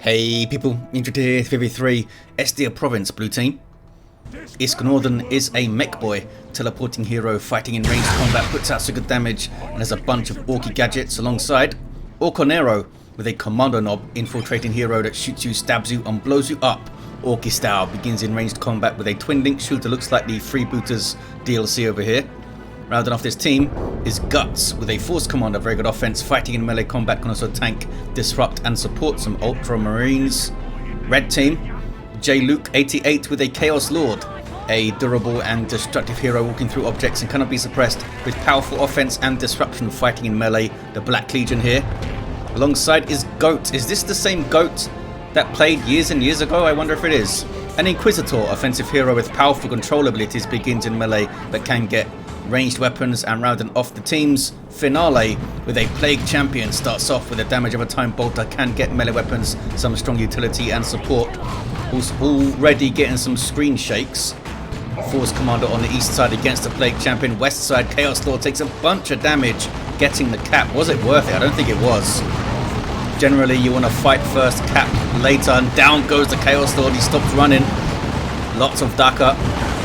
Hey people, Inquisitor here, 53, Estia Province, blue team. IskNorthern is a Mekboy, teleporting hero fighting in ranged combat, puts out some good damage and has a bunch of Orky gadgets alongside Orconero with a Kommando knob, infiltrating hero that shoots you, stabs you and blows you up. Orky style, begins in ranged combat with a twin link shooter, looks like the Freebooters DLC over here. Rounding off this team is Guts with a Force Commander, very good offense, fighting in melee combat, can also tank, disrupt and support some Ultramarines. Red team, Jluc88 with a Chaos Lord, a durable and destructive hero walking through objects and cannot be suppressed with powerful offense and disruption, fighting in melee, the Black Legion here. Alongside is Gote. Is this the same Gote that played years and years ago? I wonder if it is. An Inquisitor, offensive hero with powerful control abilities, begins in melee but can get ranged weapons. And rounding off the team's finale with a Plague Champion, starts off with a damage of a time bolter, can get melee weapons, some strong utility and support. Who's already getting some screen shakes. Force Commander on the east side against the Plague Champion. West side, Chaos Lord takes a bunch of damage, getting the cap. Was it worth it? I don't think it was. Generally you want to fight first, cap later, and down goes the Chaos Lord. He stops running. Lots of Daka.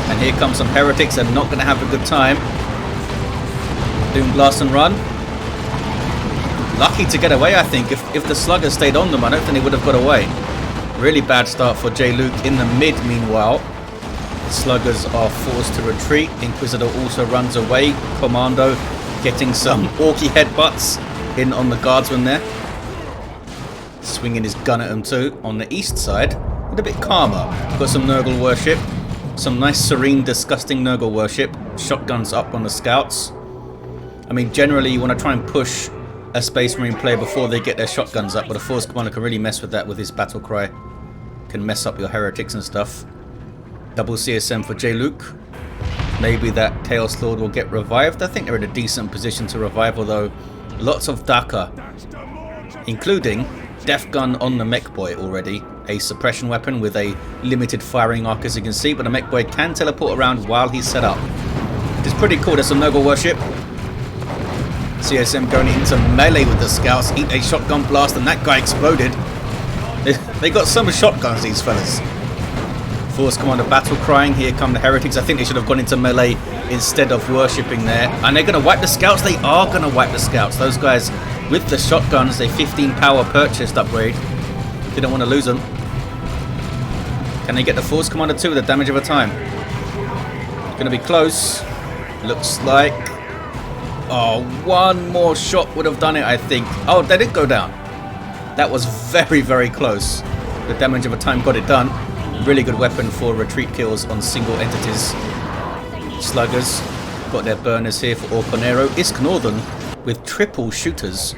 And here comes some heretics. They're not going to have a good time. Doom blast and run. Lucky to get away, I think. If the sluggers stayed on them, I don't think they would have got away. Really bad start for Jluc in the mid. Meanwhile, sluggers are forced to retreat. Inquisitor also runs away. Kommando getting some Orky headbutts in on the guardsman there. Swinging his gun at them too. On the east side, a bit calmer. Got some Nurgle worship. Some nice serene, disgusting Nurgle worship. Shotguns up on the scouts. I mean, generally you want to try and push a Space Marine player before they get their shotguns up, but a Force Commander can really mess with that with his battle cry. Can mess up your heretics and stuff. Double CSM for Jluc. Maybe that Chaos Lord will get revived. I think they're in a decent position to revive, although lots of Daka, including Death Gun on the Mekboy already. A suppression weapon with a limited firing arc, as you can see, but the Mekboy can teleport around while he's set up. It's pretty cool. There's some Nurgle worship. CSM going into melee with the scouts. Eat a shotgun blast and that guy exploded. They got some shotguns, these fellas. Force Commander battle crying. Here come the heretics. I think they should have gone into melee instead of worshipping there. And they're going to wipe the scouts. They are going to wipe the scouts. Those guys with the shotguns, a 15 power purchased upgrade. Didn't want to lose them. Can they get the Force Commander too with the damage of a time? Going to be close. Looks like... oh, one more shot would have done it, I think. Oh, they did go down. That was very, very close. The damage of a time got it done. Really good weapon for retreat kills on single entities. Sluggers got their burners here for Orconero. IskNorthern with triple shooters.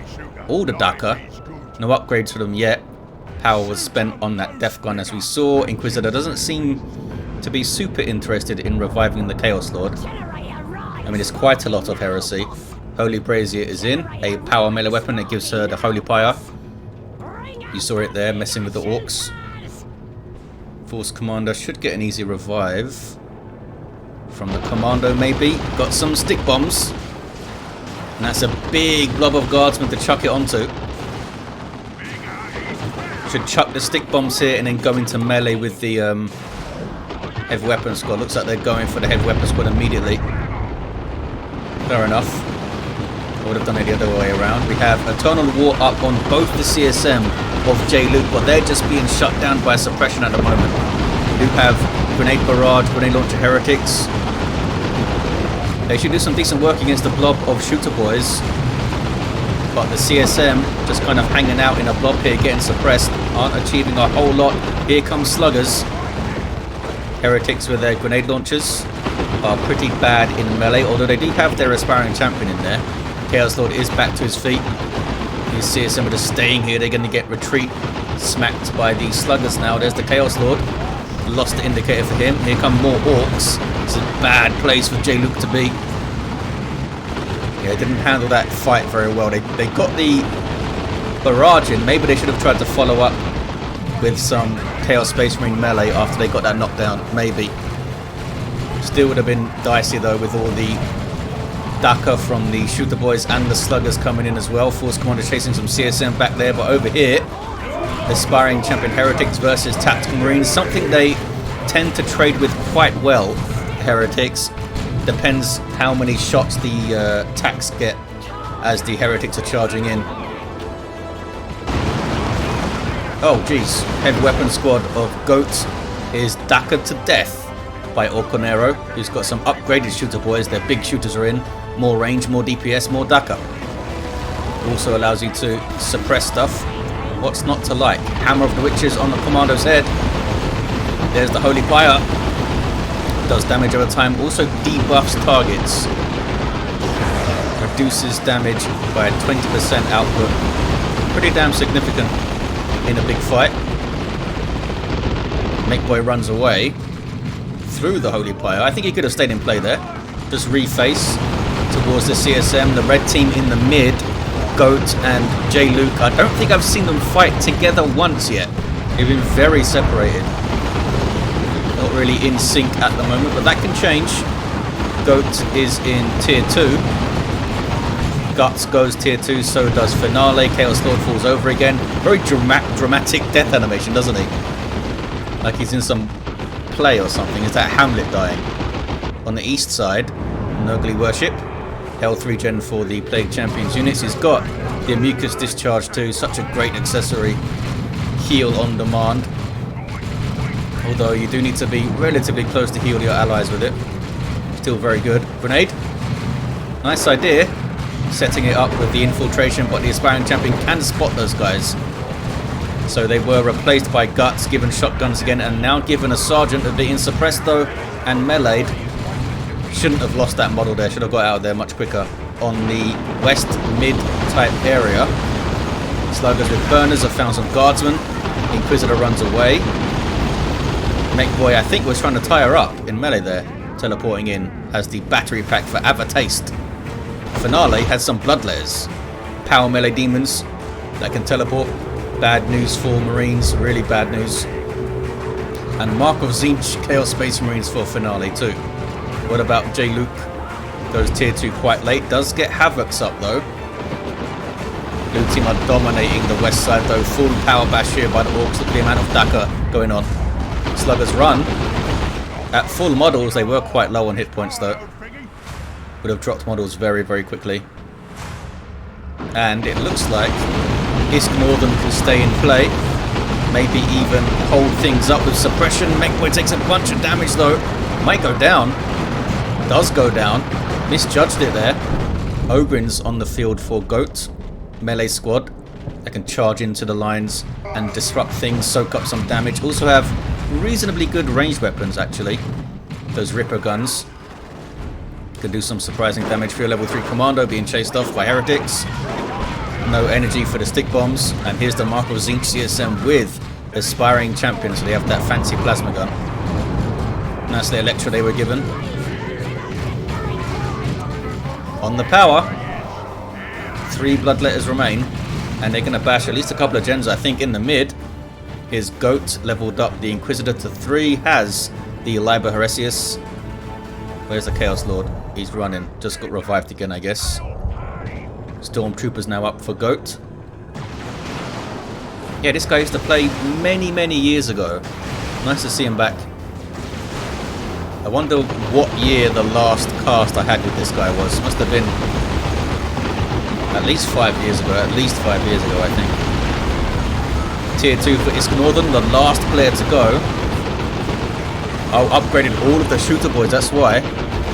All the Daka. No upgrades for them yet. Power was spent on that Death Gun, as we saw. Inquisitor doesn't seem to be super interested in reviving the Chaos Lord. I mean, it's quite a lot of heresy. Holy Brazier is in. A power melee weapon that gives her the Holy Pyre. You saw it there, messing with the Orks. Force Commander should get an easy revive. From the Kommando, maybe. Got some stick bombs. And that's a big blob of guardsmen to chuck it onto. Should chuck the stick bombs here and then go into melee with the heavy weapon squad. Looks like they're going for the heavy weapon squad immediately. Fair enough. I would have done it the other way around. We have Eternal War up on both the CSM of Jluc, but they're just being shut down by suppression at the moment. We do have Grenade Barrage, Grenade Launcher Heretics. They should do some decent work against the blob of shooter boys. But the CSM just kind of hanging out in a blob here, getting suppressed, aren't achieving a whole lot. Here comes sluggers. Heretics with their grenade launchers are pretty bad in melee, although they do have their aspiring champion in there. Chaos Lord is back to his feet. These CSM are just staying here. They're going to get retreat smacked by the sluggers now. There's the Chaos Lord. Lost the indicator for him. Here come more Orks. It's a bad place for Jluc to be. Yeah, they didn't handle that fight very well. They got the barrage in. Maybe they should have tried to follow up with some Chaos Space Marine melee after they got that knockdown. Maybe. Still would have been dicey though, with all the Daka from the shooter boys and the sluggers coming in as well. Force Commander chasing some CSM back there, but over here aspiring champion heretics versus tactical marines. Something they tend to trade with quite well, heretics. Depends how many shots the tax get as the heretics are charging in. Oh geez, heavy weapon squad of Gote is dakkered to death by Orconero, who's got some upgraded shooter boys. Their big shooters are in, more range, more DPS, more dakker. Also allows you to suppress stuff. What's not to like? Hammer of the Witches on the Commando's head. There's the Holy Pyre. Does damage over time. Also debuffs targets. Reduces damage by 20% output. Pretty damn significant in a big fight. Mekboy runs away through the Holy Pyre. I think he could have stayed in play there. Just reface towards the CSM. The red team in the mid, Gote and Jluc. I don't think I've seen them fight together once yet. They've been very separated. Not really in sync at the moment, but that can change. Gote is in tier 2. Guts goes tier 2, so does Finale. Chaos Lord falls over again. Very dramatic death animation, doesn't he? Like he's in some play or something. Is that Hamlet dying? On the east side, Nurgly Worship. Health regen for the Plague Champions units. He's got the Amicus Discharge too. Such a great accessory. Heal on demand. Although you do need to be relatively close to heal your allies with it. Still very good. Grenade. Nice idea. Setting it up with the infiltration, but the aspiring champion can spot those guys. So they were replaced by Guts, given shotguns again, and now given a sergeant of being suppressed though and meleeed. Shouldn't have lost that model there, should have got out of there much quicker. On the west mid type area, sluggers with burners have found some guardsmen. Inquisitor runs away. Mekboy, I think, was trying to tie her up in melee there, teleporting in, has the battery pack for Avataste. Finale has some bloodletters, power melee demons that can teleport. Bad news for Marines, really bad news. And Mark of Tzeentch Chaos Space Marines for Finale too. What about Jluc? Goes tier 2 quite late, does get Havocs up though. Blue team are dominating the west side though, full power bash here by the Orks. Look at the amount of dakker going on. Sluggers run. At full models they were quite low on hit points though. Would have dropped models very, very quickly. And it looks like IskNorthern can stay in play. Maybe even hold things up with suppression. Mekboy takes a bunch of damage though. Might go down. Does go down. Misjudged it there. Ogrin's on the field for Gote. Melee squad that can charge into the lines and disrupt things, soak up some damage. Also have reasonably good ranged weapons actually. Those Ripper guns. Can do some surprising damage for your level 3 Kommando being chased off by heretics. No energy for the stick bombs. And here's the Mark of Tzeentch CSM with aspiring champions. So they have that fancy plasma gun. And that's the Electra they were given. On the power. 3 bloodletters remain. And they're going to bash at least a couple of gens. I think in the mid is Gote leveled up the Inquisitor to 3. Has the Liber Heresius. Where's the Chaos Lord? He's running. Just got revived again, I guess. Stormtroopers now up for Gote. Yeah, this guy used to play many, many years ago. Nice to see him back. I wonder what year the last cast I had with this guy was. Must have been at least 5 years ago. At least 5 years ago, I think. Tier 2 for IskNorthern, the last player to go. I upgraded all of the shooter boys, that's why.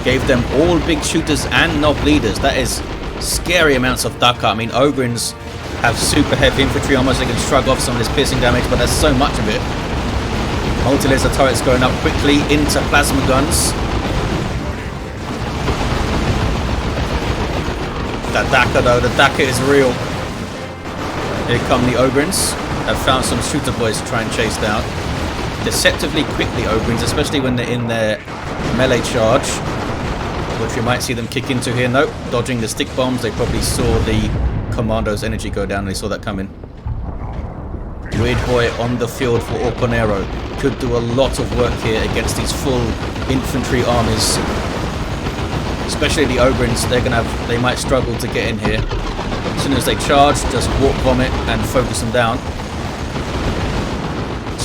Gave them all big shooters and knob leaders. That is scary amounts of dakker. I mean, Ogrins have super heavy infantry armor, so they can shrug off some of this piercing damage, but there's so much of it. Multi-laser turrets going up quickly into plasma guns. That dakker though, the dakker is real. Here come the Ogrins. Have found some shooter boys to try and chase down. Deceptively quickly Ogrins, especially when they're in their melee charge, which we might see them kick into here. Nope, dodging the stick bombs. They probably saw the Commando's energy go down and they saw that coming. Weird Boy on the field for Orconero. Could do a lot of work here against these full infantry armies. Especially the Ogrins, they might struggle to get in here. As soon as they charge, just warp vomit and focus them down.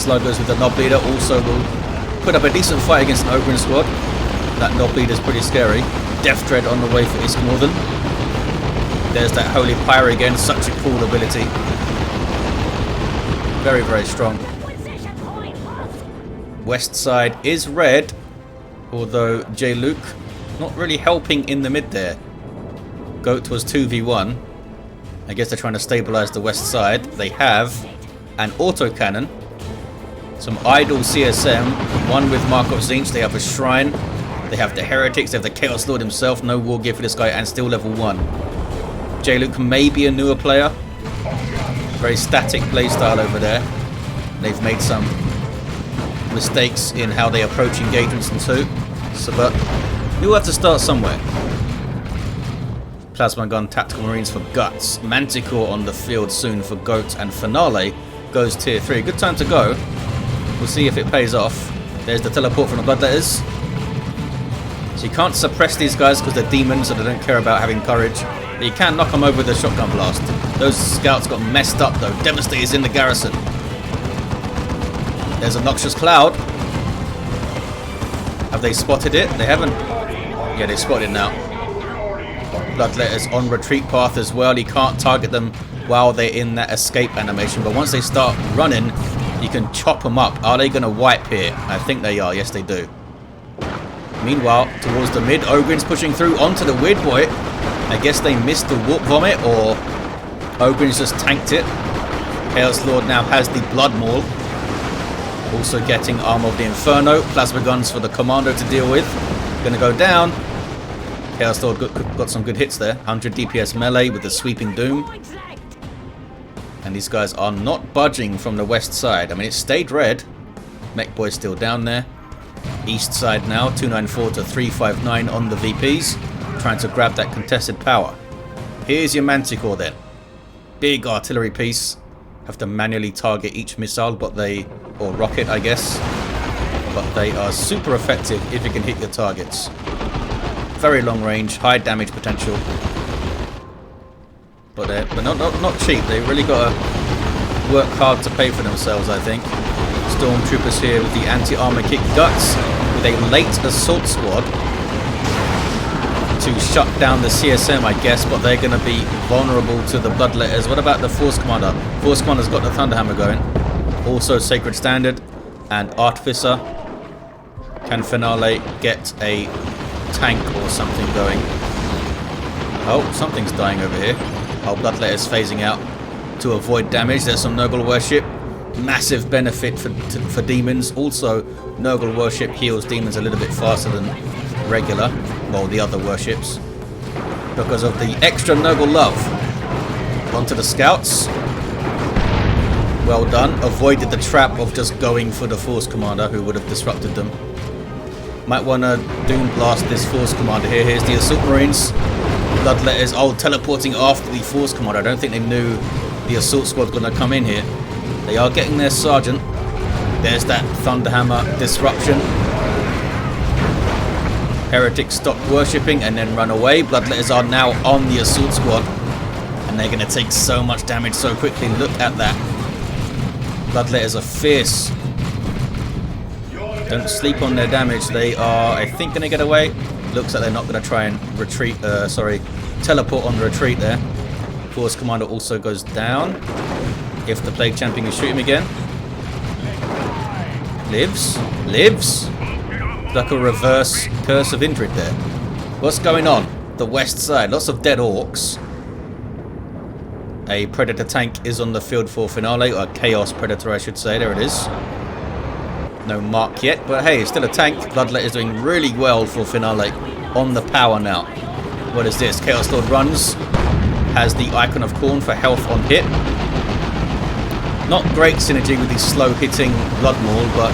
sluggers with the Knob Leader also will put up a decent fight against an Ogrin squad. That Knob Leader is pretty scary. Death Dread on the way for IskNorthern. There's that Holy Pyre again, such a cool ability. Very, very strong. West side is red, although Jluc not really helping in the mid there. Gote was 2v1. I guess they're trying to stabilize the west side. They have an autocannon, some idle CSM, one with Markov Zinch. They have a shrine. They have the heretics. They have the Chaos Lord himself. No war gear for this guy, and still level 1. Jluc may be a newer player. Very static playstyle over there. They've made some mistakes in how they approach engagements and so. But you'll have to start somewhere. Plasma Gun, Tactical Marines for Guts. Manticore on the field soon for Gote, and Finale goes tier 3. Good time to go. We'll see if it pays off. There's the teleport from the Bloodletters. So you can't suppress these guys because they're demons, so they don't care about having courage. But you can knock them over with a shotgun blast. Those scouts got messed up though. Devastator's in the garrison. There's a Noxious Cloud. Have they spotted it? They haven't. Yeah, they spotted it now. Bloodletters on retreat path as well. You can't target them while they're in that escape animation. But once they start running, you can chop them up. Are they going to wipe here? I think they are. Yes, they do. Meanwhile, towards the mid, Ogrin's pushing through onto the Weird Boy. I guess they missed the Warp Vomit, or Ogrin's just tanked it. Chaos Lord now has the Blood Maul. Also getting Armor of the Inferno. Plasma Guns for the Kommando to deal with. Gonna go down. Chaos Lord got some good hits there. 100 DPS melee with the Sweeping Doom. And these guys are not budging from the west side. I mean, it stayed red. Mekboy's still down there. East side now, 294 to 359 on the VPs. Trying to grab that contested power. Here's your Manticore then. Big artillery piece. Have to manually target each missile, but or rocket, I guess. But they are super effective if you can hit your targets. Very long range, high damage potential. But not cheap. They really got to work hard to pay for themselves, I think. Stormtroopers here with the anti-armor kick Guts with a late assault squad to shut down the CSM, I guess, but they're going to be vulnerable to the Bloodletters. What about the Force Commander? Force Commander's got the Thunderhammer going. Also Sacred Standard and Artificer. Can Finale get a tank or something going? Oh, something's dying over here. Oh, Bloodletter's phasing out to avoid damage. There's some Nurgle Worship. Massive benefit for demons. Also, Nurgle Worship heals demons a little bit faster than regular, well, the other worships, because of the extra Nurgle love. Onto the scouts. Well done. Avoided the trap of just going for the Force Commander, who would have disrupted them. Might want to Doom Blast this Force Commander here. Here's the Assault Marines. Bloodletters, teleporting after the Force Commander. I don't think they knew the Assault Squad's going to come in here. They are getting their Sergeant. There's that Thunderhammer disruption. Heretics stop worshipping and then run away. Bloodletters are now on the Assault Squad. And they're going to take so much damage so quickly. Look at that. Bloodletters are fierce. Don't sleep on their damage. They are, I think, going to get away. Looks like they're not going to try and retreat. Teleport on the retreat there. Force Commander also goes down. If the Plague Champion can shoot him again. Lives. Like a reverse Curse of Indrid there. What's going on? The west side. Lots of dead Orks. A Predator tank is on the field for Finale. Or a Chaos Predator, I should say. There it is. No mark yet, but hey, it's still a tank. Bloodlet is doing really well for Finale. On the power now. What is this? Chaos Lord runs. Has the Icon of Khorne for health on hit. Not great synergy with the slow hitting Blood Maul, but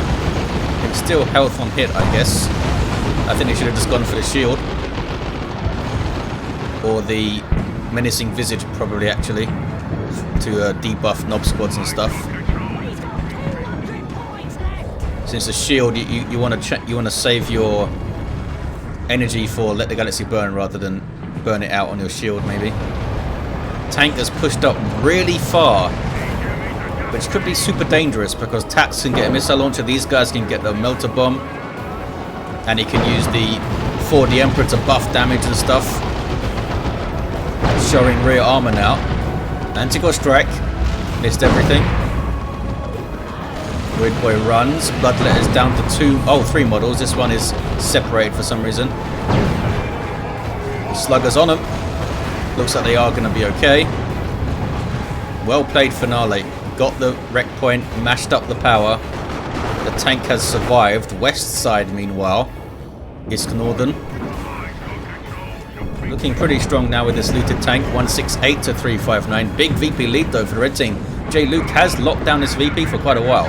it's still health on hit, I guess. I think they should have just gone for the shield. Or the Menacing Visage, probably, actually. To debuff Knob Squads and stuff. Since the shield, you want to save your energy for Let the Galaxy Burn rather than burn it out on your shield, maybe. Tank has pushed up really far. which could be super dangerous because Tax can get a missile launcher, these guys can get the melter bomb, and he can use the For the Emperor to buff damage and stuff. Showing rear armor now. Manticore strike, missed everything. Weird Boy runs, Bloodletter's down to 3 models, this one is separated for some reason. Sluggers on them, looks like they are going to be okay. Well played Finale, got the wreck point, mashed up the power. The tank has survived. West side meanwhile, IskNorthern looking pretty strong now with this looted tank, 168 to 359. Big VP lead though for the red team. Jluc has locked down this VP for quite a while.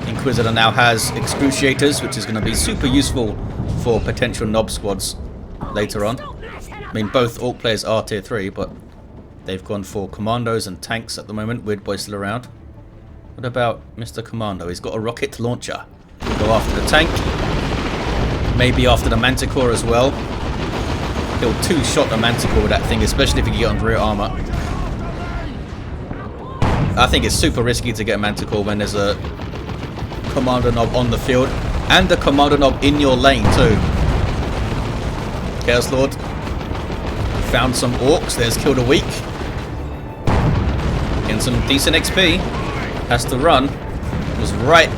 Inquisitor now has Excruciators, which is going to be super useful for potential knob squads later on. I mean, both Orc players are tier 3, but they've gone for commandos and tanks at the moment. Weird Boy still around. What about Mr. Kommando? He's got a rocket launcher. Go after the tank. Maybe after the Manticore as well. He'll two-shot the Manticore with that thing, especially if you get on rear armor. I think it's super risky to get a Manticore when there's a Commander Knob on the field and a Commander Knob in your lane too. Chaos Lord found some Orcs. There's killed a weak. Getting some decent XP. Has to run. Was right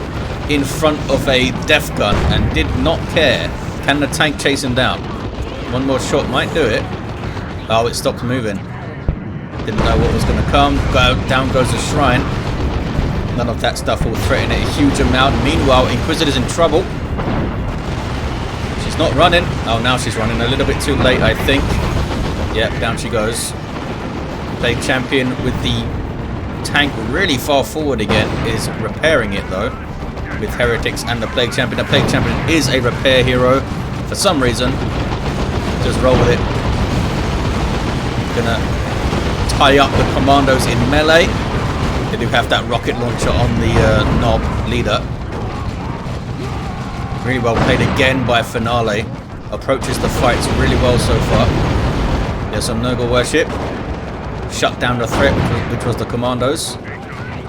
in front of a death gun and did not care. Can the tank chase him down? One more shot might do it. Oh, it stopped moving. Didn't know what was going to come. Down goes the shrine. None of that stuff will threaten it a huge amount. Meanwhile, Inquisitor's in trouble. She's not running. Oh, now she's running a little bit too late, I think. Yep, down she goes. Plague Champion with the tank really far forward again is repairing it though. With Heretics and the Plague Champion. The Plague Champion is a repair hero for some reason. Just roll with it. Gonna tie up the commandos in melee. They do have that rocket launcher on the knob leader. Really well played again by Finale. Approaches the fights really well so far. There's some Nurgle worship. Shut down the threat, which was the commandos.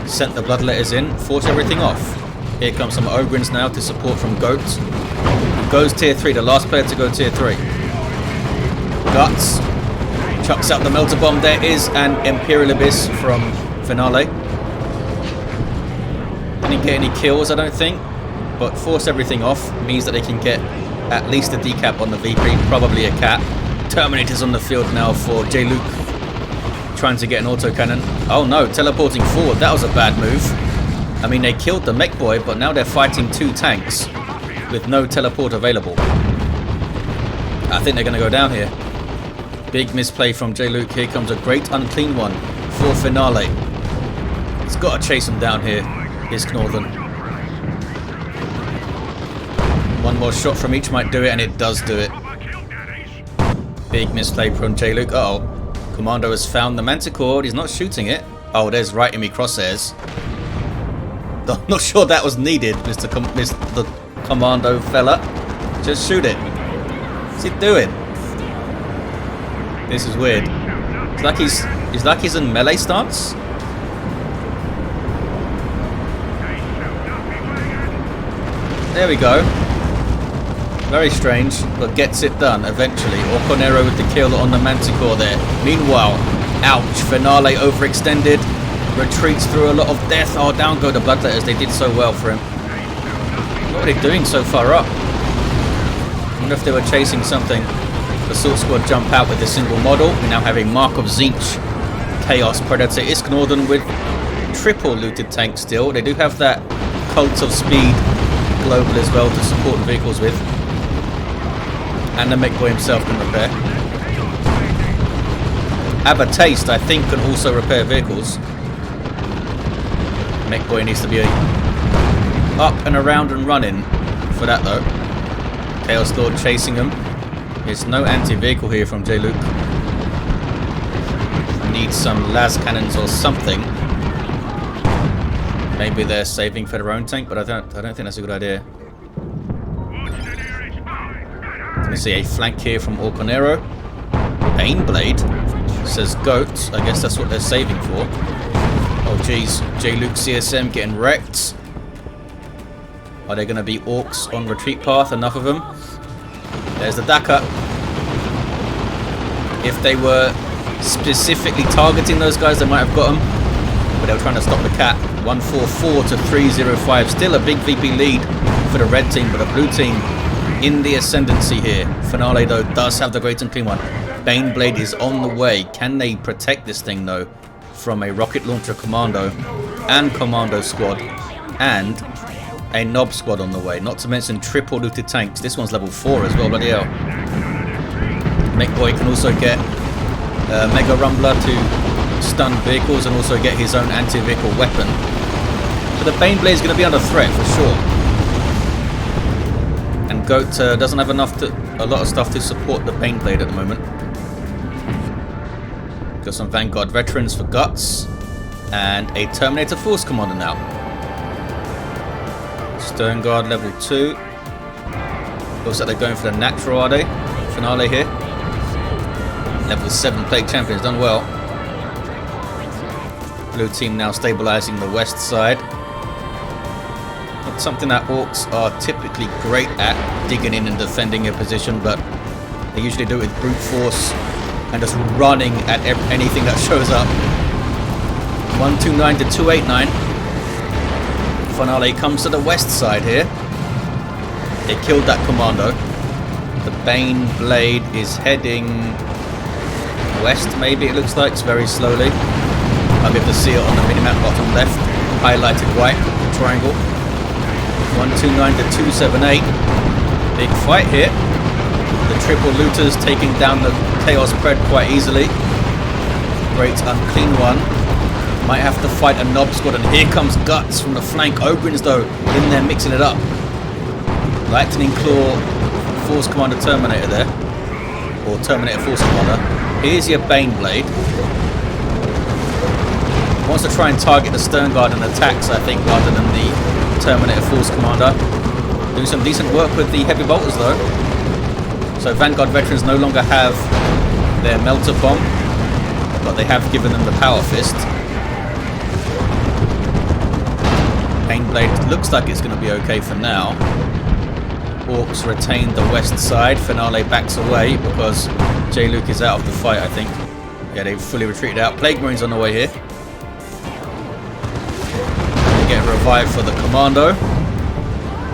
Sent the Bloodletters in. Fought everything off. Here comes some Ogryns now to support from Gote. Goes tier 3, the last player to go tier 3. Guts. Chucks out the melter bomb. There is an Imperial Abyss from Finale. Didn't get any kills, I don't think. But force everything off means that they can get at least a decap on the VP, probably a cat. Terminators on the field now for Jluc. Trying to get an autocannon. Oh no, teleporting forward. That was a bad move. I mean, they killed the Mekboy, but now they're fighting 2 tanks with no teleport available. I think they're going to go down here. Big misplay from Jluc. Here comes a great unclean one for Finale. He's got to chase him down here. IskNorthern. One more shot from each might do it, and it does do it. Big misplay from Jluc. Uh-oh. Kommando has found the Manticore. He's not shooting it. Oh, there's right in me crosshairs. I'm not sure that was needed, Mr. Kommando fella. Just shoot it. What's he doing? This is weird. It's like he's in melee stance. There we go. Very strange, but gets it done eventually. Orconero with the kill on the Manticore there. Meanwhile, ouch, Finale overextended. Retreats through a lot of death. Oh, down go the Bloodletters. They did so well for him. What are they doing so far up? I wonder if they were chasing something. The Assault Squad jump out with a single model. We now have a Mark of Tzeentch Chaos Predator. IskNorthern with triple looted tank still. They do have that Cult of Speed global as well to support the vehicles with. And the Mekboy himself can repair. Taste, I think, can also repair vehicles. Mekboy needs to be up and around and running for that though. Chaos Lord chasing him. There's no anti-vehicle here from Jluc. Needs some las cannons or something. Maybe they're saving for their own tank, but I don't think that's a good idea. Can you see a flank here from Orconero? Baneblade. says Gote. I guess that's what they're saving for. Oh jeez, Jluc CSM getting wrecked. Are there going to be Orks on retreat path? Enough of them. There's the Dakar. If they were specifically targeting those guys, they might have got them. But they were trying to stop the cat. 144 to 305. Still a big VP lead for the red team, but the blue team in the ascendancy here. Finale, though, does have the great and clean one. Baneblade is on the way. Can they protect this thing, though, from a rocket launcher commando and commando squad and a knob squad on the way? Not to mention triple looted tanks. This one's level 4 as well, bloody hell. Mekboy can also get Mega Rumbler to stun vehicles and also get his own anti-vehicle weapon. But the Baneblade is going to be under threat for sure. And Gote doesn't have a lot of stuff to support the Baneblade at the moment. Got some Vanguard veterans for guts and a Terminator Force Commander now. Stern Guard level 2. Looks like they're going for the natural, are they? Finale here. Level 7 Plague Champions, done well. Blue team now stabilizing the west side. Not something that Orks are typically great at, digging in and defending a position, but they usually do it with brute force and just running at anything that shows up. 129 to 289. Finale comes to the west side here. They killed that commando. The Baneblade is heading west, maybe it looks like. It's very slowly. I'll be able to see it on the minimap bottom left, highlighted white, the triangle. 129 to 278. Big fight here. The triple looters taking down the Chaos Spread quite easily. Great unclean one. Might have to fight a knob squad, and here comes Guts from the flank. Ogrins though in there mixing it up. Lightning Claw Force Commander Terminator there, or Terminator Force Commander. Here's your Baneblade. Wants to try and target the Stern Guard and attacks, I think, rather than the Terminator Force Commander. Doing some decent work with the heavy bolters though. So Vanguard veterans no longer have their melter bomb, but they have given them the power fist. Baneblade looks like it's going to be okay for now. Orks retain the west side. Finale backs away because Jluc is out of the fight, I think. Yeah, they've fully retreated out. Plague Marines on the way here. Get a revive for the Commando.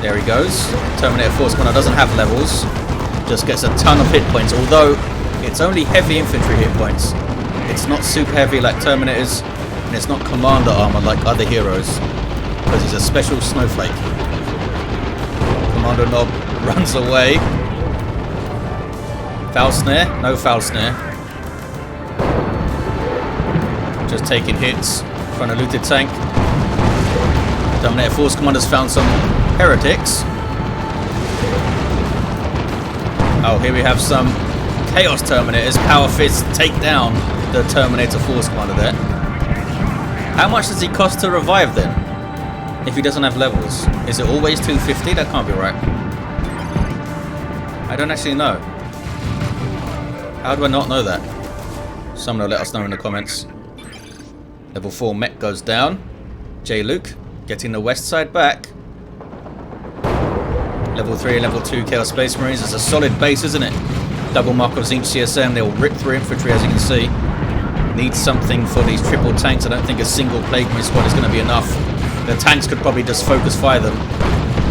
There he goes. Terminator Force Commander doesn't have levels. Just gets a ton of hit points, although it's only heavy infantry hit points. It's not super heavy like Terminators, and it's not commander armor like other heroes, because he's a special snowflake. Commando Knob runs away. Foul Snare? No Foul Snare. Just taking hits. Front of looted tank. Terminator Force Commander's found some heretics. Oh, here we have some Chaos Terminators. Power Fist take down the Terminator Force Commander there. How much does he cost to revive then? If he doesn't have levels? Is it always 250? That can't be right. I don't actually know. How do I not know that? Someone will let us know in the comments. Level 4 mech goes down. Jluc getting the west side back. Level 3 and level 2 Chaos Space Marines. It's a solid base, isn't it? Double mark of Zinch CSM. They'll rip through infantry, as you can see. Need something for these triple tanks. I don't think a single Plague Marine squad is going to be enough. The tanks could probably just focus fire them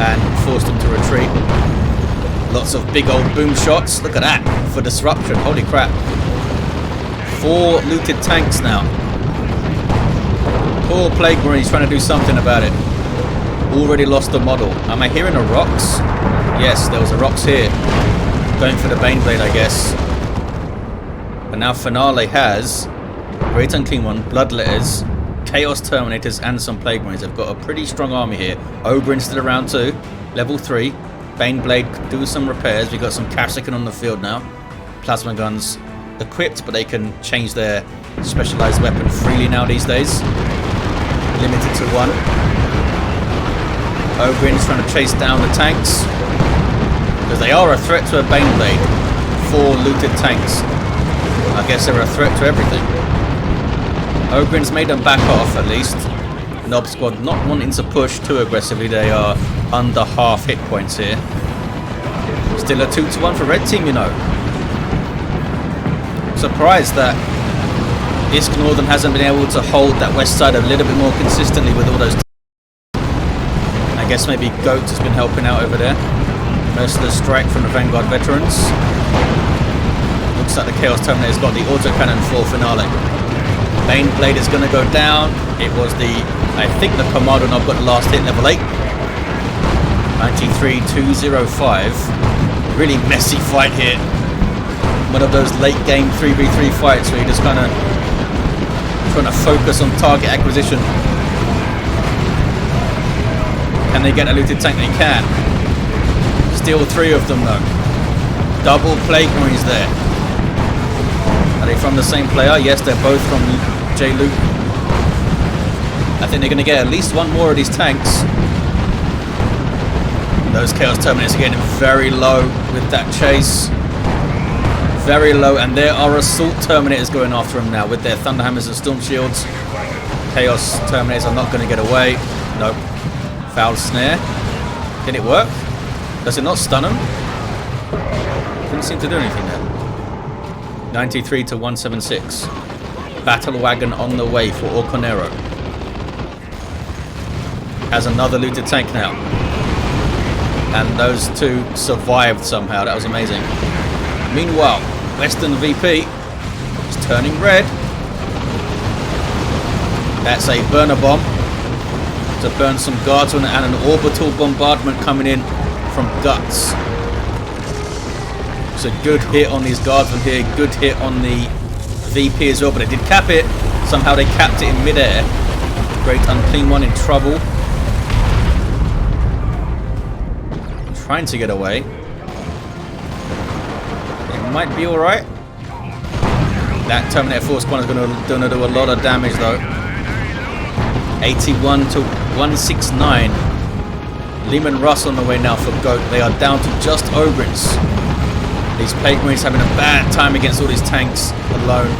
and force them to retreat. Lots of big old boom shots. Look at that for disruption. Holy crap. 4 looted tanks now. Poor Plague Marines trying to do something about it. Already lost the model. Am I hearing a Rocks? Yes, there was a Rocks here. Going for the Baneblade, I guess. But now Finale has Great Unclean One, Bloodletters, Chaos Terminators, and some Plague Marines. They've got a pretty strong army here. Ogren's still around too. Level 3. Baneblade could do some repairs. We've got some Kashyyyk on the field now. Plasma guns equipped, but they can change their specialized weapon freely now these days. Limited to 1. Ogren's trying to chase down the tanks, because they are a threat to a Baneblade. 4 looted tanks. I I guess they're a threat to everything. Ogren's made them back off at least. Nob squad not wanting to push too aggressively. They are under half hit points here. Still a 2-1 for red team, you know. Surprised that IskNorthern hasn't been able to hold that west side a little bit more consistently with all those. I guess maybe Gote has been helping out over there. Most of the strike from the Vanguard veterans. Looks like the Chaos Terminator's got the autocannon for finale. Baneblade is going to go down. It was I think the Kommando Nob got the last hit, level 8. 93-205. Really messy fight here. One of those late game 3v3 fights where you're just kind of trying to focus on target acquisition. Can they get a looted tank? They can. Still 3 of them though. Double Plague Marines there. Are they from the same player? Yes, they're both from Jluc. I think they're going to get at least one more of these tanks. Those Chaos Terminators are getting very low with that chase. Very low, and there are Assault Terminators going after them now with their Thunderhammers and Storm Shields. Chaos Terminators are not going to get away. Nope. Foul Snare. Did it work? Does it not stun them? Didn't seem to do anything there. 93-176. Battle Wagon on the way for Orconero. Has another looted tank now. And those 2 survived somehow. That was amazing. Meanwhile, Western VP is turning red. That's a burner bomb to burn some guardsmen and an orbital bombardment coming in from Guts. It's a good hit on these guardsmen here. Good hit on the VP as well, but it did cap it. Somehow they capped it in midair. Great Unclean One in trouble. Trying to get away. It might be alright. That Terminator Force One is going to do a lot of damage though. 81-169. Lehman Russ on the way now for Gote. They are down to just Ogrins. These Plague Marines having a bad time against all these tanks alone.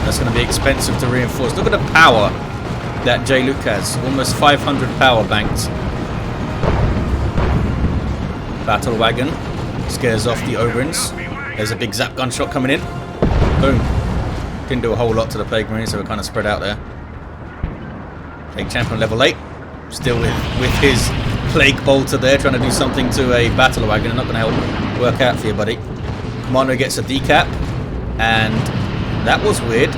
That's going to be expensive to reinforce. Look at the power that Jluc has. Almost 500 power banked. Battle Wagon scares off the Ogrins. There's a big zap gunshot coming in. Boom. Didn't do a whole lot to the Plague Marines, so we're kind of spread out there. Plague Champion level 8. Still with his Plague Bolter there, trying to do something to a Battle Wagon. Not going to help work out for you, buddy. Kommando gets a decap. And that was weird.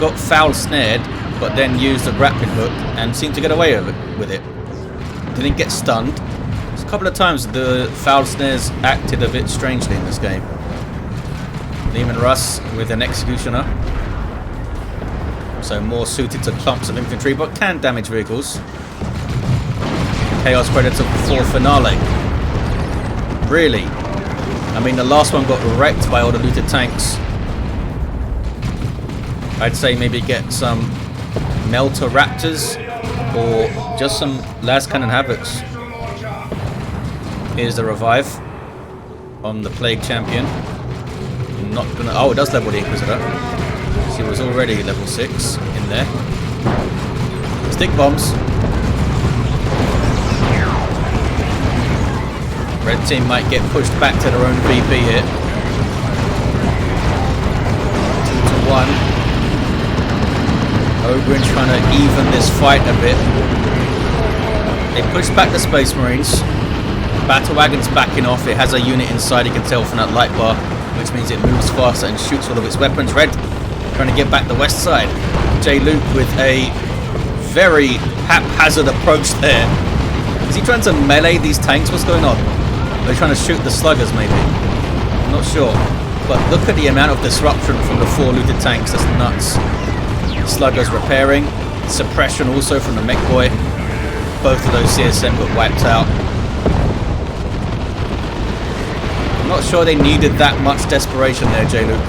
Got foul snared, but then used a grappling hook and seemed to get away with it. Didn't get stunned. A couple of times the foul snares acted a bit strangely in this game. Lehman Russ with an Executioner. So more suited to clumps of infantry, but can damage vehicles. Chaos Predator for finale. Really? I mean, the last one got wrecked by all the looted tanks. I'd say maybe get some Melter Raptors or just some Las Cannon Havocs. Here's the revive on the Plague Champion. Not gonna. Oh, it does level the Inquisitor. She was already level 6 in there. Stick bombs. Red team might get pushed back to their own VP here. 2-1. Ogren's trying to even this fight a bit. They push back the Space Marines. Battle Wagon's backing off. It has a unit inside, you can tell from that light bar, which means it moves faster and shoots all of its weapons. Red trying to get back the west side. Jluc with a very haphazard approach there. Is he trying to melee these tanks? What's going on? Are they trying to shoot the sluggers maybe? I'm not sure. But look at the amount of disruption from the 4 looted tanks. That's nuts. Sluggers repairing. Suppression also from the Mekboy. Both of those CSM got wiped out. I'm not sure they needed that much desperation there, Jluc.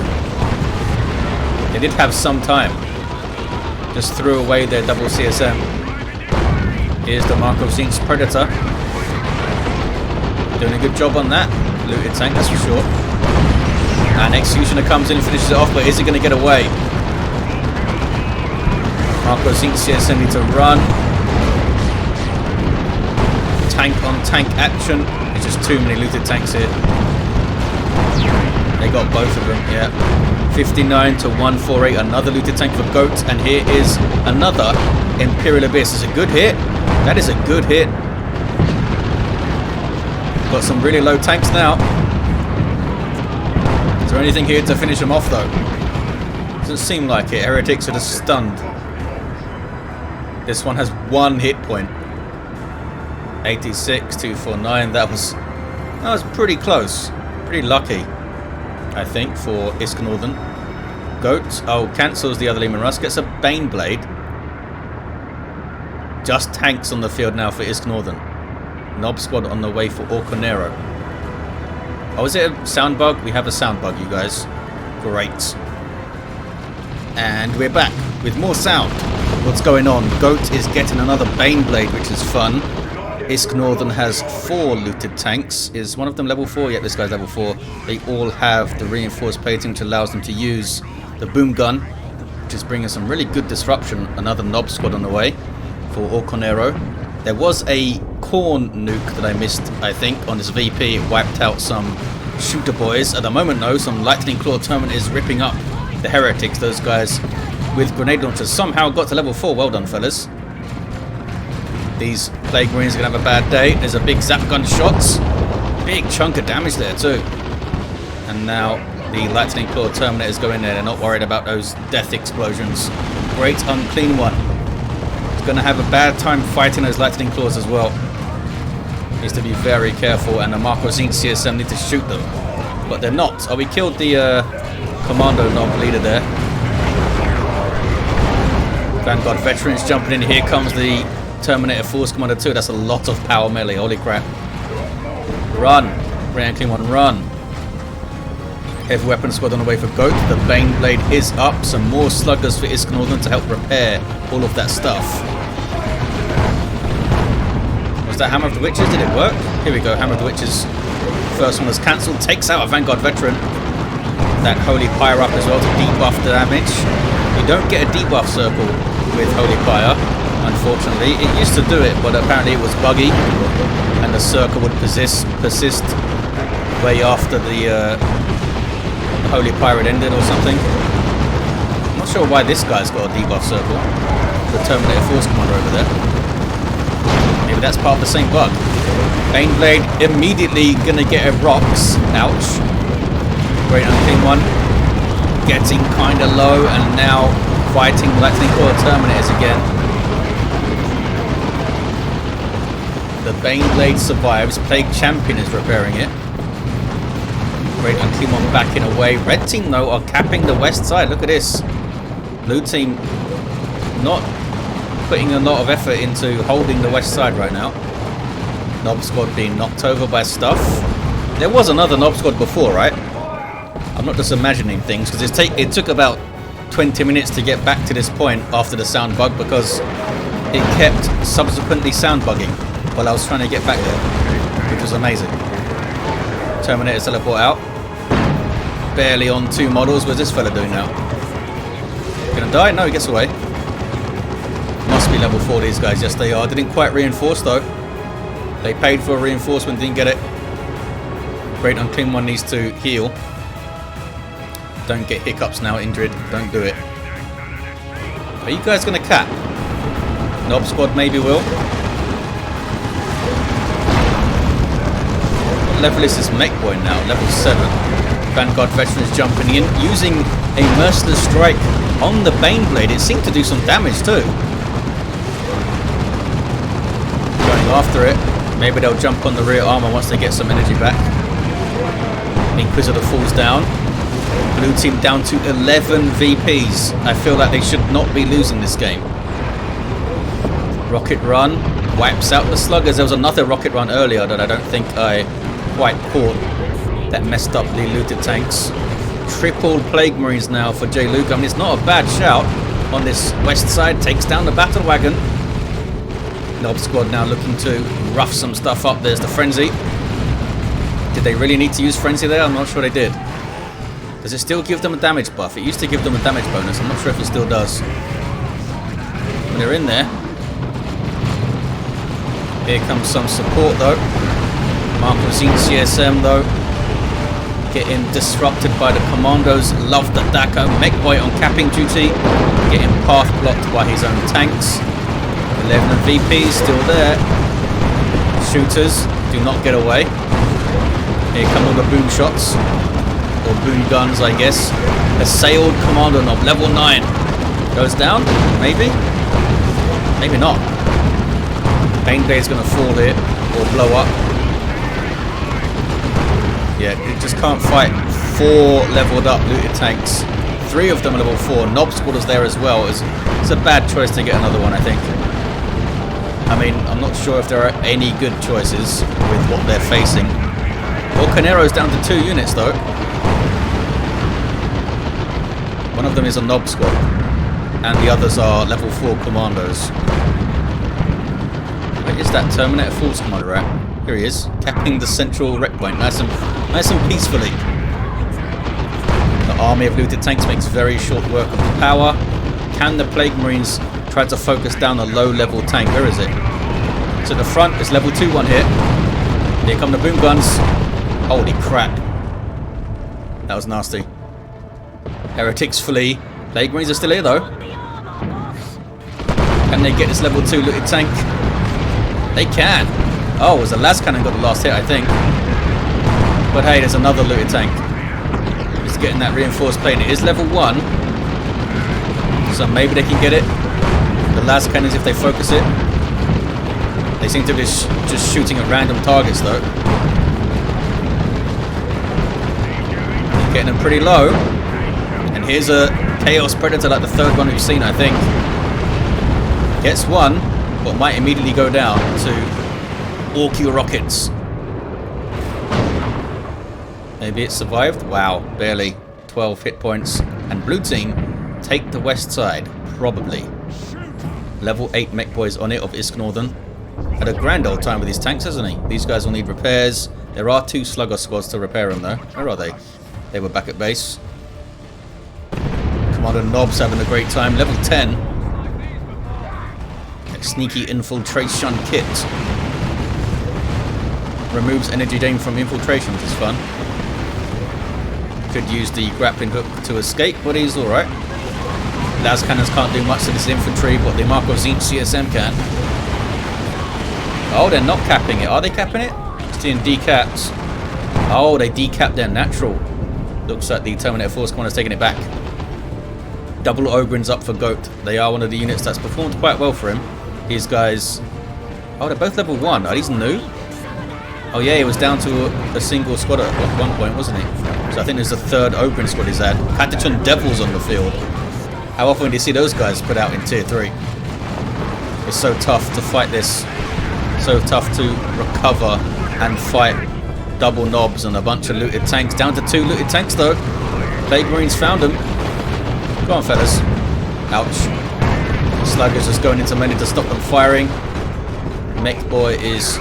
They did have some time. Just threw away their double CSM. Here's the Markov Zinch Predator. Doing a good job on that. Looted tank, that's for sure. And Executioner comes in and finishes it off, but is he going to get away? Marco thinks CSM need to run. Tank on tank action. There's just too many looted tanks here. They got both of them, yeah. 59 to 148, another looted tank for Gote, and here is another Imperial Abyss. It's a good hit. That is a good hit. Got some really low tanks now. Is there anything here to finish them off though? Doesn't seem like it. Heretics are just stunned. This one has 1 hit point. 86, 249. That was pretty close. Pretty lucky, I think, for IskNorthern. Gote, cancels the other Lehman Russ, gets a Baneblade. Just tanks on the field now for IskNorthern. Nob squad on the way for Orconero. Oh, is it a sound bug? We have a sound bug, you guys. Great. And we're back with more sound. What's going on? Gote is getting another Baneblade, which is fun. IskNorthern has 4 looted tanks. Is one of them level 4? Yeah, this guy's level 4. They all have the reinforced plating, which allows them to use the boom gun, which is bringing some really good disruption. Another Nob squad on the way for Orconero. There was a corn nuke that I missed, I think, on this VP. It wiped out some shooter boys. At the moment, though, some Lightning Claw Tournament is ripping up the Heretics. Those guys with grenade launchers somehow got to level 4. Well done, fellas. These Plague Marines are going to have a bad day. There's a big zap gun shots. Big chunk of damage there too. And now the Lightning Claw Terminators go in there. They're not worried about those death explosions. Great unclean one. He's going to have a bad time fighting those Lightning Claws as well. Needs to be very careful. And the Marco CSM need to shoot them. But they're not. Oh, we killed the Kommando Nob leader there. Vanguard Veterans jumping in. Here comes the Terminator Force Commander 2. That's a lot of power melee. Holy crap. Run. Ranking one, run. Heavy weapon squad on the way for Gote. The Baneblade is up. Some more sluggers for IskNorthern to help repair all of that stuff. Was that Hammer of the Witches? Did it work? Here we go. Hammer of the Witches. First one was cancelled. Takes out a Vanguard Veteran. That Holy Pyre up as well to debuff the damage. You don't get a debuff circle with Holy Pyre, unfortunately. It used to do it, but apparently it was buggy, and the circle would persist way after the Holy Pyre had ended or something. I'm not sure why this guy's got a debuff circle. The Terminator Force Commander over there. Maybe that's part of the same bug. Baneblade immediately gonna get a rocks. Ouch. Great unclean one. Getting kinda low, and now fighting Lightning Claw Terminators again. The Baneblade survives. Plague Champion is repairing it. Great unclean one backing away. Red team, though, are capping the west side. Look at this. Blue team not putting a lot of effort into holding the west side right now. Nob squad being knocked over by stuff. There was another Nob squad before, right? I'm not just imagining things, because it took about 20 minutes to get back to this point after the sound bug, because it kept subsequently sound bugging while I was trying to get back there, which was amazing. Terminator teleport out. Barely on 2 models. What's this fella doing now? Gonna die? No, he gets away. Must be level 4, these guys. Yes, they are. Didn't quite reinforce, though. They paid for a reinforcement, didn't get it. Great unclean one needs to heal. Don't get hiccups now, Indrid. Don't do it. Are you guys going to cap? Nob squad maybe will. What level is this Mekboy now? Level 7. Vanguard Veterans jumping in. Using a Merciless Strike on the Baneblade. It seemed to do some damage too. Going after it. Maybe they'll jump on the rear armor once they get some energy back. Inquisitor falls down. Blue team down to 11 VPs. I feel like they should not be losing this game. Rocket run wipes out the sluggers. There was another rocket run earlier that I don't think I quite caught. That messed up the looted tanks. Triple Plague Marines now for Jluc. I mean, it's not a bad shout on this west side. Takes down the battle wagon. Nob squad now looking to rough some stuff up. There's the Frenzy. Did they really need to use Frenzy there? I'm not sure they did. Does it still give them a damage buff? It used to give them a damage bonus. I'm not sure if it still does. They're in there. Here comes some support though. Marcosine CSM though. Getting disrupted by the commandos. Love the Daka. Mekboy on capping duty. Getting path blocked by his own tanks. 11 and VP still there. Shooters do not get away. Here come all the boom shots. Or boom guns, I guess. Assailed Commando Knob. Level 9. Goes down? Maybe? Maybe not. Baneblade's going to fall here. Or blow up. Yeah, it just can't fight 4 leveled up looted tanks. 3 of them are level 4. Knob Squatters there as well. It's a bad choice to get another one, I think. I mean, I'm not sure if there are any good choices with what they're facing. Orconero's down to 2 units though. One of them is a Knob Squad. And the others are level 4 commandos. Where is that Terminator Force Commander at? Here he is, capping the central wreck point, nice and peacefully. The army of looted tanks makes very short work of the power. Can the Plague Marines try to focus down a low-level tank? Where is it? To the front, it's level 2 one here. Here come the boom guns. Holy crap. That was nasty. Heretics flee. Plague Marines are still here though. Can they get this level 2 looted tank? They can. Oh, it was the last cannon got the last hit, I think. But hey, there's another looted tank. It's getting that reinforced plane. It is level 1. So maybe they can get it. The last cannons, if they focus it. They seem to be just shooting at random targets, though. Getting them pretty low. And here's a Chaos Predator, like the 3rd one we've seen, I think. Gets one, but might immediately go down to Orky rockets. Maybe it survived? Wow, barely. 12 hit points. And blue team take the west side, probably. Level 8 Mekboys on it of IskNorthern. Had a grand old time with these tanks, hasn't he? These guys will need repairs. There are 2 slugger squads to repair them though. Where are they? They were back at base. Commander Knob's having a great time. Level 10. A sneaky infiltration kit. Removes energy drain from infiltration, which is fun. Could use the grappling hook to escape, but he's alright. Las cannons can't do much to this infantry, but the Marco Zinc CSM can. Oh, they're not capping it. Are they capping it? Seeing decaps. Oh, they decapped their natural. Looks like the Terminator Force Commander's taking it back. Double Ogrins up for Gote. They are one of the units that's performed quite well for him. These guys... Oh, they're both level 1. Are these new? Oh yeah, he was down to a single squad at one point, wasn't he? So I think there's a 3rd Ogrin squad he's had. Catachan Devils on the field. How often do you see those guys put out in Tier 3? It's so tough to fight this. So tough to recover and fight double knobs and a bunch of looted tanks. Down to 2 looted tanks though. Plague Marines found them. Go on, fellas. Ouch. Sluggers just going into many to stop them firing. Mekboy is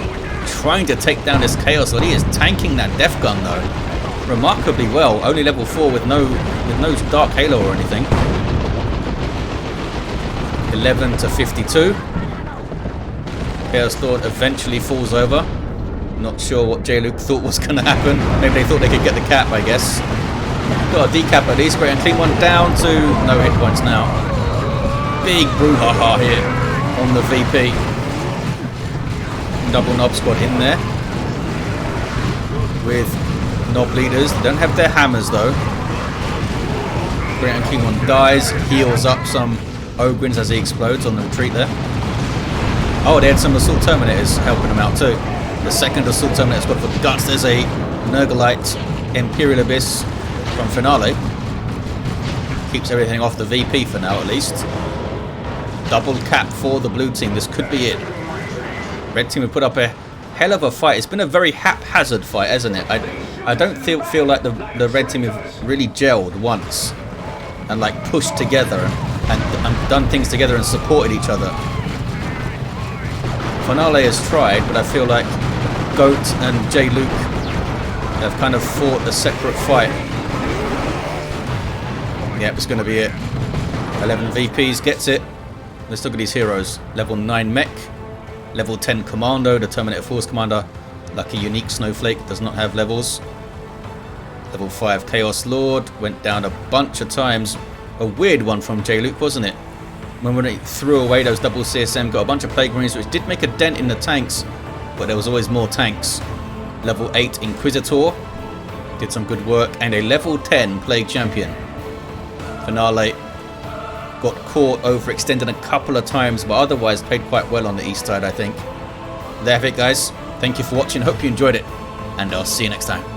trying to take down this Chaos Lord. He is tanking that Death Gun though. Remarkably well. Only level 4 with no Dark Halo or anything. 11 to 52. Chaos Lord eventually falls over. Not sure what Jluc thought was going to happen. Maybe they thought they could get the cap, I guess. Got a decap at least. Great, and clean one down to no hit points now. Big brouhaha here on the VP. Double Knob Squad in there. With Knob leaders. They don't have their hammers though. Great, and clean one dies. Heals up some Ogrins as he explodes on the retreat there. Oh, they had some Assault Terminators helping them out too. The 2nd Assault Terminator squad for guts. There's a Nurglite Imperial Abyss from Finale. Keeps everything off the VP for now at least. Double cap for the blue team. This could be it. Red team have put up a hell of a fight. It's been a very haphazard fight, hasn't it? I don't feel like the red team have really gelled once and like pushed together and done things together and supported each other. Finale has tried, but I feel like Gote and Jluc have kind of fought a separate fight. Yep, it's going to be it. 11 VPs gets it. Let's look at these heroes. Level 9 Mech. Level 10 Kommando, the Terminator Force Commander. Lucky unique Snowflake, does not have levels. Level 5 Chaos Lord. Went down a bunch of times. A weird one from Jluc, wasn't it? When he threw away those double CSM, got a bunch of Plague Marines, which did make a dent in the tanks, but there was always more tanks. Level 8 Inquisitor. Did some good work. And a level 10 Plague Champion. Finale. Got caught overextended a couple of times, but otherwise played quite well on the east side, I think. There have it, guys. Thank you for watching. Hope you enjoyed it, and I'll see you next time.